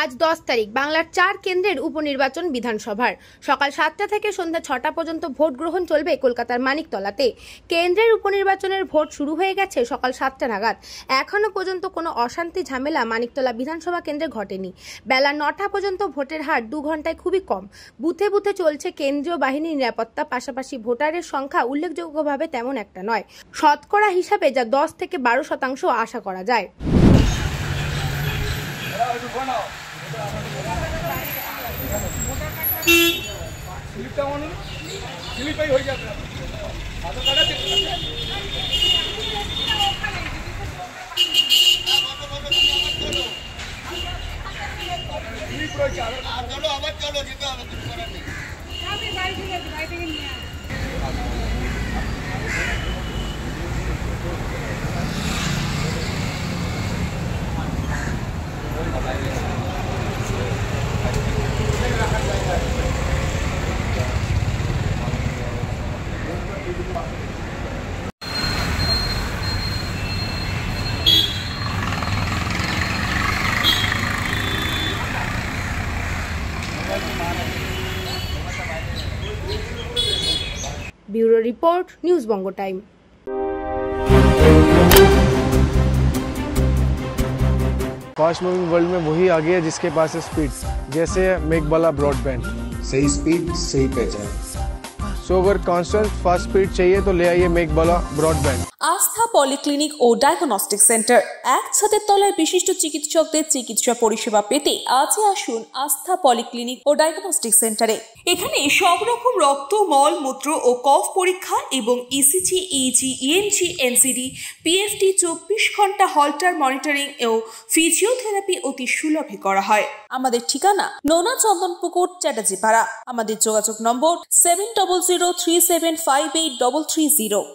আজ 10 তারিখ বাংলার 4 কেন্দ্রের উপনির্বাচন বিধানসভার সকাল 7টা থেকে সন্ধ্যা 6টা পর্যন্ত ভোট গ্রহণ চলবে কলকাতার মানিকতলাতে। কেন্দ্রের উপনির্বাচনের ভোট শুরু হয়ে গেছে সকাল 7টা নাগাদ। এখনো পর্যন্ত কোনো অশান্তি ঝামেলা মানিকতলা বিধানসভা কেন্দ্রে ঘটেনি। বেলা 9টা পর্যন্ত ভোটের হার 2 ঘন্টায় খুবই কম। বুথে বুথে চলছে কেন্দ্রীয় বাহিনীর নিরাপত্তা, পাশাপাশি ভোটারের সংখ্যা উল্লেখযোগ্যভাবে তেমন একটা নয়। শতকরা হিসাবে যা 10 থেকে 12% আশা করা যায়। Bureau report, news Bango time. Fast moving world में वही आगे है जिसके पास है स्पीड, जैसे मेघबाला ब्रॉडबैंड। सही स्पीड सही पहचान। सो अगर कांस्टेंट फास्ट स्पीड चाहिए तो ले आइए मेघबाला ब्रॉडबैंड। আস্থা পলিক্লিনিক ও ডায়াগনস্টিক সেন্টার, এক ছাদের তলায় বিশিষ্ট চিকিৎসকদের চিকিৎসা পরিষেবা পেতে আজই আসুন আস্থা পলিক্লিনিক ও ডায়াগনস্টিক সেন্টারে। এখানে সব রকম রক্ত, মল, মূত্র ও কফ পরীক্ষা এবং ECG, easy, ENG, NCD, PFT 24 ঘন্টা হল্টার মনিটরিং ও ফিজিওথেরাপি অতি সুলভে করা হয়। আমাদের ঠিকানা নোনা চন্দনপুকুর, চ্যাটার্জিপাড়া। আমাদের যোগাযোগ নম্বর 7003758330।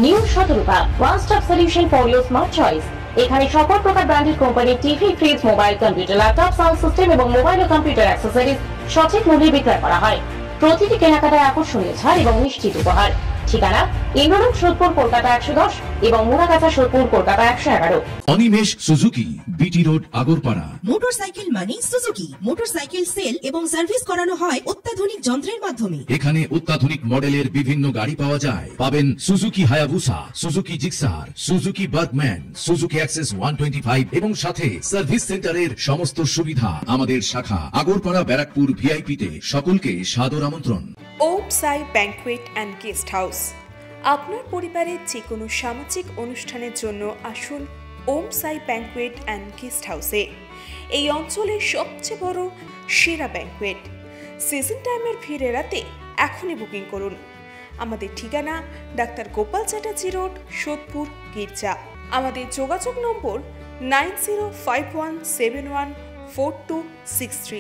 New Shatarupa, one stop solution for your smart choice. এখানে সকল প্রকার ব্র্যান্ডেড কোম্পানির TV, fridge, mobile, computer, laptop, sound system এবং মোবাইল ও কম্পিউটার অ্যাক্সেসরিজ সঠিক মূল্যে বিক্রয় করা হয়। প্রতিটি কেনাকাটায় আকর্ষণীয় ছাড় এবং নিশ্চিত উপহার। ঠিকানা ইন্দ্রনগর, সোদপুর, কলকাতা 110 এবং Muragachha, Sodepur, Kolkata 111। Animesh Suzuki, BT road, Agarpara. Motorcycle মানে সুজুকি। মোটরসাইকেল সেল এবং সার্ভিস করানো হয় অত্যাধুনিক যন্ত্রের মাধ্যমে। এখানে অত্যাধুনিক মডেলের বিভিন্ন গাড়ি পাওয়া যায়। পাবেন Suzuki Hayabusa, Suzuki Gixxer, Suzuki Bergman, Suzuki access 125 এবং সাথে সার্ভিস সেন্টারের সমস্ত সুবিধা। আমাদের শাখা আগরপাড়া, ব্যারাকপুর ভিআইপি তে। সকলকে সাদর আমন্ত্রণ। ওম সাই ব্যাংকুয়েট অ্যান্ড গেস্ট হাউস। আপনার পরিবারের যে কোনো সামাজিক অনুষ্ঠানের জন্য আসুন ওম সাই ব্যাংকুয়েট অ্যান্ড গেস্ট হাউসে। এই অঞ্চলের সবচেয়ে বড় সেরা ব্যাংকুয়েট। সিজন টাইমের ভিড় এড়াতে এখনই বুকিং করুন। আমাদের ঠিকানা ডাক্তার গোপাল চ্যাটার্জি রোড, সোদপুর, গির্জা। আমাদের যোগাযোগ নম্বর 9051714263।